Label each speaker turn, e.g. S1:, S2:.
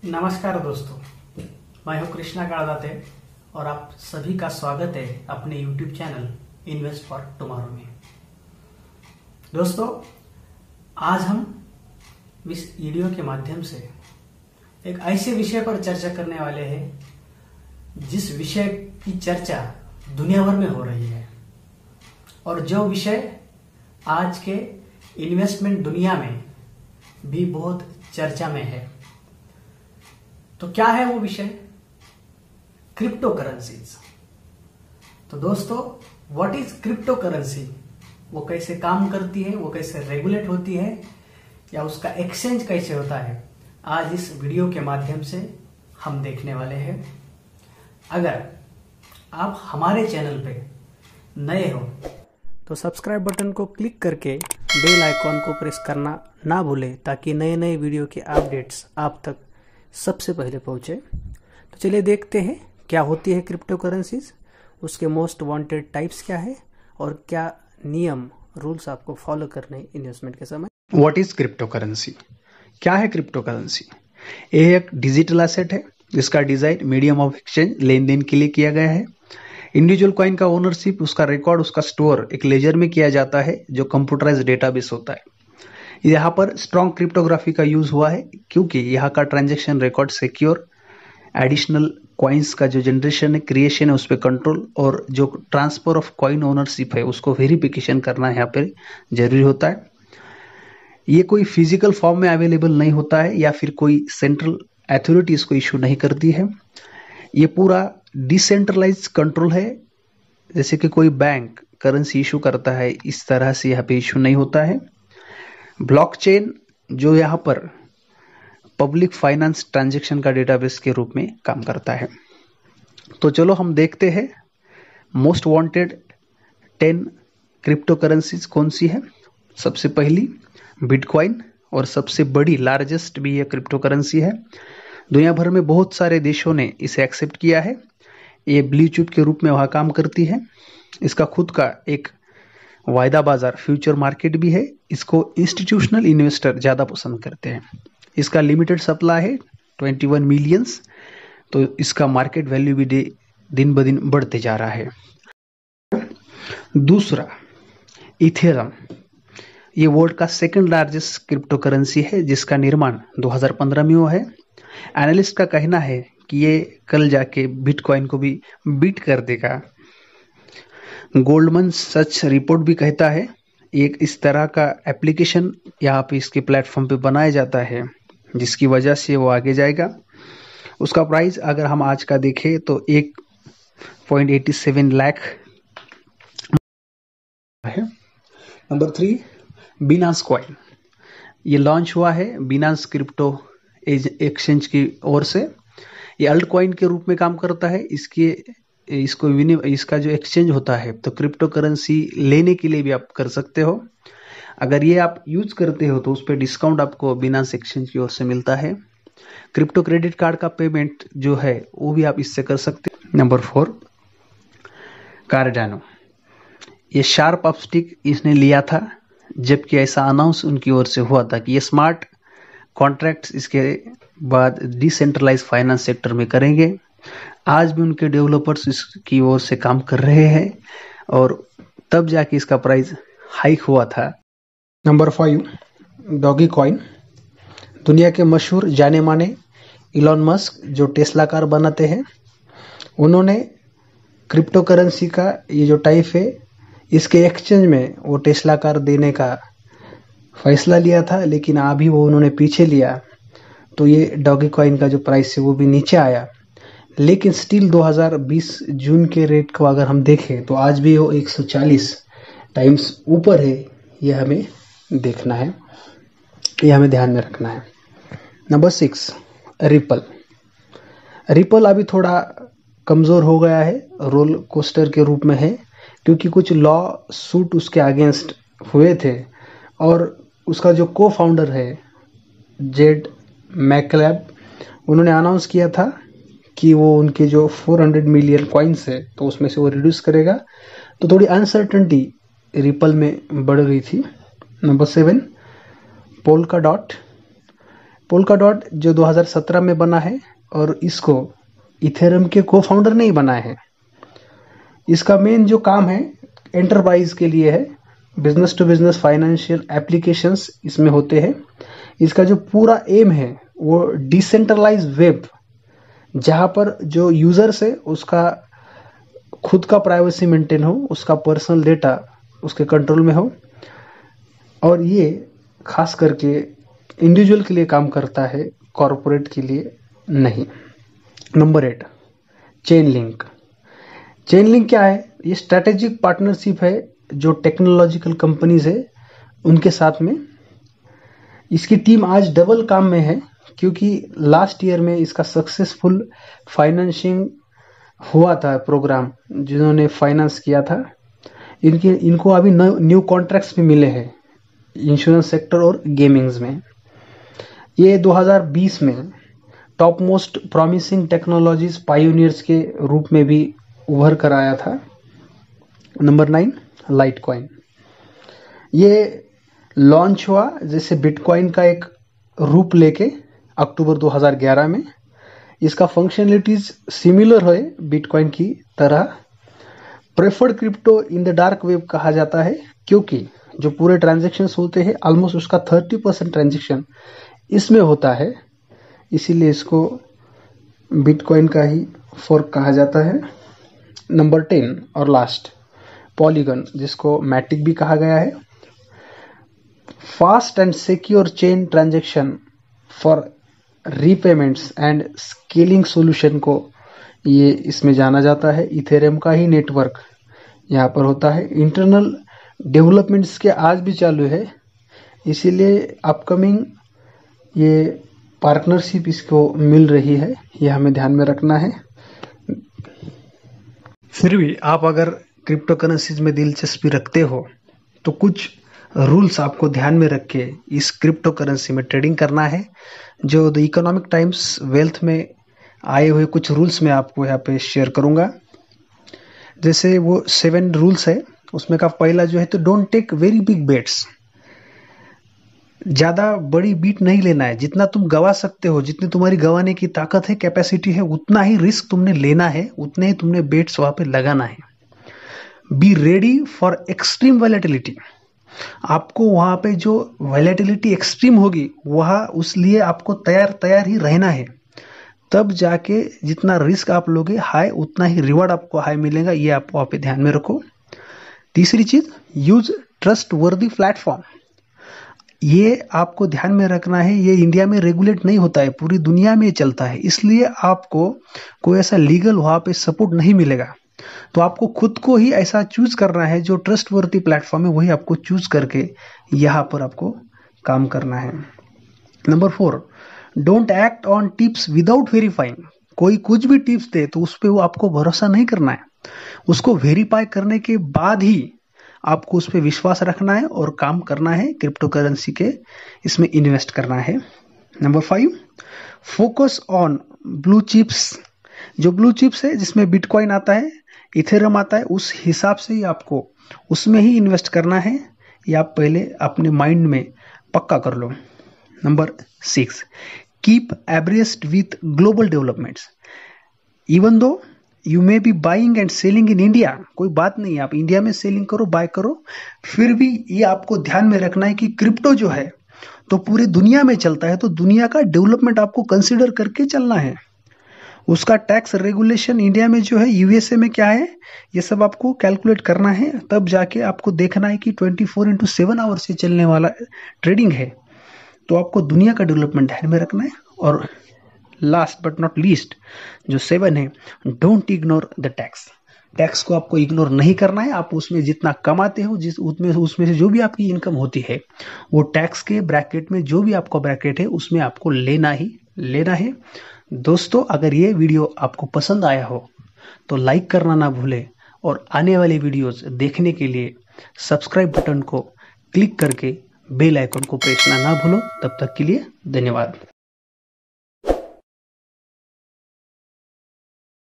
S1: नमस्कार दोस्तों, मैं हूं कृष्णा काड़दाते और आप सभी का स्वागत है अपने YouTube channel invest for tomorrow में। दोस्तों, आज हम इस वीडियो के माध्यम से एक ऐसे विषय पर चर्चा करने वाले हैं जिस विषय की चर्चा दुनिया भर में हो रही है और जो विषय आज के इन्वेस्टमेंट दुनिया में भी बहुत चर्चा में है। तो क्या है वो विषय? Crypto currencies. तो दोस्तों, व्हाट इज क्रिप्टो करेंसी? वो कैसे काम करती है, वो कैसे रेगुलेट होती है, या उसका एक्सचेंज कैसे होता है, आज इस वीडियो के माध्यम से हम देखने वाले हैं। अगर आप हमारे चैनल पे नए हो तो सब्सक्राइब बटन को क्लिक करके बेल आइकॉन को प्रेस करना ना भूलें ताकि नए नए वीडियो के अपडेट्स आप तक सबसे पहले पहुंचे। तो चलिए देखते हैं क्या होती है क्रिप्टो करेंसीज, उसके मोस्ट वांटेड टाइप्स क्या है और क्या नियम रूल्स आपको फॉलो करने इन्वेस्टमेंट के समय।
S2: What is crypto currency? क्या है क्रिप्टो करेंसी? यह एक डिजिटल एसेट है जिसका डिजाइन मीडियम ऑफ एक्सचेंज लेन देन के लिए किया गया है। इंडिविजुअल कॉइन का ओनरशिप, उसका रिकॉर्ड, उसका स्टोर एक लेजर में किया जाता है जो कंप्यूटराइज्ड डेटाबेस होता है। यहाँ पर स्ट्रॉन्ग क्रिप्टोग्राफी का यूज हुआ है क्योंकि यहाँ का transaction record secure, additional coins का जो जनरेशन है, क्रिएशन है, उस पर कंट्रोल, और जो ट्रांसफर ऑफ कॉइन ओनरशिप है उसको वेरिफिकेशन करना यहाँ पर जरूरी होता है। ये कोई फिजिकल फॉर्म में अवेलेबल नहीं होता है या फिर कोई सेंट्रल अथॉरिटी इसको इशू नहीं करती है। ये पूरा डिसेंट्रलाइज कंट्रोल है। जैसे कि कोई बैंक करेंसी इशू करता है, इस तरह से यहाँ पे इशू नहीं होता है। ब्लॉकचेन जो यहाँ पर पब्लिक फाइनेंस ट्रांजैक्शन का डेटाबेस के रूप में काम करता है। तो चलो हम देखते हैं मोस्ट वांटेड 10 क्रिप्टो करेंसीज कौन सी है। सबसे पहली बिटकॉइन, और सबसे बड़ी लार्जेस्ट भी यह क्रिप्टो करेंसी है। दुनिया भर में बहुत सारे देशों ने इसे एक्सेप्ट किया है। ये ब्लू चिप के रूप में वहाँ काम करती है। इसका खुद का एक वायदा बाजार फ्यूचर मार्केट भी है। इसको इंस्टीट्यूशनल इन्वेस्टर ज़्यादा पसंद करते हैं। इसका लिमिटेड सप्लाई है 21 मिलियंस। तो इसका मार्केट वैल्यू भी दिन ब दिन बढ़ते जा रहा है। दूसरा इथेरियम, ये वर्ल्ड का सेकंड लार्जेस्ट क्रिप्टो करेंसी है जिसका निर्माण 2015 में हुआ है। एनालिस्ट का कहना है कि ये कल जाके बिटकॉइन को भी बीट कर देगा। गोल्डमैन सच रिपोर्ट भी कहता है एक इस तरह का एप्लीकेशन यहाँ पे इसके प्लेटफॉर्म पे बनाया जाता है जिसकी वजह से वो आगे जाएगा। उसका प्राइस अगर हम आज का देखें तो 1.87 लाख है। नंबर 3 बिनांस कॉइन, ये लॉन्च हुआ है बिनांस क्रिप्टो एक्सचेंज की ओर से। ये अल्ट कॉइन के रूप में काम करता है। इसका जो एक्सचेंज होता है तो क्रिप्टो करेंसी लेने के लिए भी आप कर सकते हो। अगर ये आप यूज करते हो तो उस पर डिस्काउंट आपको बिनांस एक्सचेंज की ओर से मिलता है। क्रिप्टो क्रेडिट कार्ड का पेमेंट जो है वो भी आप इससे कर सकते हो। नंबर 4 कार्डानो, ये शार्प अपस्टिक इसने लिया था जबकि ऐसा अनाउंस उनकी ओर से हुआ था कि ये स्मार्ट कॉन्ट्रैक्ट्स इसके बाद डिसेंट्रलाइज फाइनेंस सेक्टर में करेंगे। आज भी उनके डेवलपर्स इसकी ओर से काम कर रहे हैं और तब जाके इसका प्राइस हाइक हुआ था। नंबर 5 डॉगी कॉइन, दुनिया के मशहूर जाने माने इलॉन मस्क जो टेस्ला कार बनाते हैं, उन्होंने क्रिप्टो करेंसी का ये जो टाइप है इसके एक्सचेंज में वो टेस्ला कार देने का फैसला लिया था, लेकिन अभी वो उन्होंने पीछे लिया तो ये डॉगी कॉइन का जो प्राइस है वो भी नीचे आया। लेकिन स्टिल 2020 जून के रेट को अगर हम देखें तो आज भी वो 140 टाइम्स ऊपर है। यह हमें देखना है, यह हमें ध्यान में रखना है। नंबर 6 रिपल अभी थोड़ा कमज़ोर हो गया है, रोल कोस्टर के रूप में है क्योंकि कुछ लॉ सूट उसके अगेंस्ट हुए थे और उसका जो को फाउंडर है जेड मैकलैब, उन्होंने अनाउंस किया था कि वो उनके जो 400 मिलियन कॉइन्स है तो उसमें से वो रिड्यूस करेगा। तो थोड़ी अनसर्टेनिटी रिपल में बढ़ गई थी। नंबर 7 पोल्का डॉट, पोल्काडॉट जो 2017 में बना है और इसको इथेरियम के को फाउंडर ने ही बनाया है। इसका मेन जो काम है एंटरप्राइज के लिए है, business to business financial applications इसमें होते हैं। इसका जो पूरा एम है वो डिसेंट्रलाइज वेब, जहां पर जो यूजर्स है उसका खुद का प्राइवेसी मेंटेन हो, उसका पर्सनल डेटा उसके कंट्रोल में हो, और ये खास करके इंडिविजुअल के लिए काम करता है, कॉरपोरेट के लिए नहीं। Number 8, chain link. Chain link क्या है? ये स्ट्रेटेजिक पार्टनरशिप है जो टेक्नोलॉजिकल कंपनीज है उनके साथ में। इसकी टीम आज डबल काम में है क्योंकि लास्ट ईयर में इसका सक्सेसफुल फाइनेंसिंग हुआ था प्रोग्राम, जिन्होंने फाइनेंस किया था। इनको अभी न्यू कॉन्ट्रैक्ट्स भी मिले हैं इंश्योरेंस सेक्टर और गेमिंग्स में। ये 2020 में top most promising technologies pioneers के रूप में भी उभर कर आया था। Number 9, Litecoin. ये लॉन्च हुआ जैसे बिटकॉइन का एक रूप लेके अक्टूबर 2011 में। इसका फंक्शनलिटीज सिमिलर है बिटकॉइन की तरह। Preferred crypto in the dark web कहा जाता है क्योंकि जो पूरे ट्रांजैक्शंस होते हैं ऑलमोस्ट उसका 30% ट्रांजैक्शन इसमें होता है, इसीलिए इसको बिटकॉइन का ही फोर्क कहा जाता है। नंबर 10 और लास्ट, पॉलीगन, जिसको मैटिक भी कहा गया है। Fast and secure chain transaction for repayments and scaling solution को ये इसमें जाना जाता है। इथेरियम का ही नेटवर्क यहाँ पर होता है। इंटरनल डेवलपमेंट्स के आज भी चालू है, इसीलिए अपकमिंग ये पार्टनरशिप इसको मिल रही है, ये हमें ध्यान में रखना है। फिर भी आप अगर क्रिप्टो करेंसीज में दिलचस्पी रखते हो तो कुछ रूल्स आपको ध्यान में रख के इस क्रिप्टो करेंसी में ट्रेडिंग करना है। जो द इकोनॉमिक टाइम्स वेल्थ में आए हुए कुछ रूल्स मैं आपको यहाँ पे शेयर करूंगा। जैसे वो 7 रूल्स है, उसमें का पहला जो है तो don't take very big bets. ज्यादा बड़ी बीट नहीं लेना है। जितना तुम गवा सकते हो, जितनी तुम्हारी गवाने की ताकत है, कैपेसिटी है, उतना ही रिस्क तुमने लेना है, उतने ही तुमने बेट्स वहां पे लगाना है। Be ready for extreme volatility. आपको वहां पे जो वैलेटिलिटी एक्सट्रीम होगी वहां उस लिए आपको तैयार ही रहना है। तब जाके जितना रिस्क आप लोगे हाई, उतना ही रिवॉर्ड आपको हाई मिलेगा। ये आप वहां पे ध्यान में रखो। तीसरी चीज, यूज ट्रस्ट वर्दी प्लेटफॉर्म। ये आपको ध्यान में रखना है, ये इंडिया में रेगुलेट नहीं होता है, पूरी दुनिया में चलता है, इसलिए आपको कोई ऐसा लीगल वहां पे सपोर्ट नहीं मिलेगा। तो आपको खुद को ही ऐसा चूज करना है, जो ट्रस्ट वर्दी प्लेटफॉर्म है वही आपको चूज करके यहाँ पर आपको काम करना है। Number 4, don't act on tips without verifying. कोई कुछ भी टिप्स दे तो उस पर वो आपको भरोसा नहीं करना है, उसको वेरीफाई करने के बाद ही आपको उस पर विश्वास रखना है और काम करना है, क्रिप्टो करेंसी के इसमें इन्वेस्ट करना है। Number 5, focus on blue chips. जो ब्लू चिप्स है जिसमें बिटकॉइन आता है, इथेरियम आता है, उस हिसाब से ही आपको उसमें ही इन्वेस्ट करना है। ये आप पहले अपने माइंड में पक्का कर लो। Number 6, keep abreast with global developments. Even though you may be buying and selling in India, कोई बात नहीं, आप इंडिया में सेलिंग करो, बाय करो, फिर भी ये आपको ध्यान में रखना है कि क्रिप्टो जो है तो पूरी दुनिया में चलता है, तो दुनिया का डेवलपमेंट आपको कंसिडर करके चलना है। उसका टैक्स रेगुलेशन इंडिया में जो है, यूएसए में क्या है, ये सब आपको कैलकुलेट करना है। तब जाके आपको देखना है कि 24/7 आवर से चलने वाला ट्रेडिंग है, तो आपको दुनिया का डेवलपमेंट ध्यान में रखना है। और लास्ट बट नॉट लीस्ट जो 7 है, don't ignore the tax. Tax को आपको इग्नोर नहीं करना है। आप उसमें जितना कमाते हो, उसमें से जो भी आपकी इनकम होती है, वो टैक्स के ब्रैकेट में, जो भी आपका ब्रैकेट है उसमें आपको लेना ही लेना है। दोस्तों, अगर ये वीडियो आपको पसंद आया हो तो लाइक करना ना भूलें, और आने वाले वीडियोस देखने के लिए सब्सक्राइब बटन को क्लिक करके बेल आइकन को प्रेस करना ना भूलो। तब तक के लिए धन्यवाद।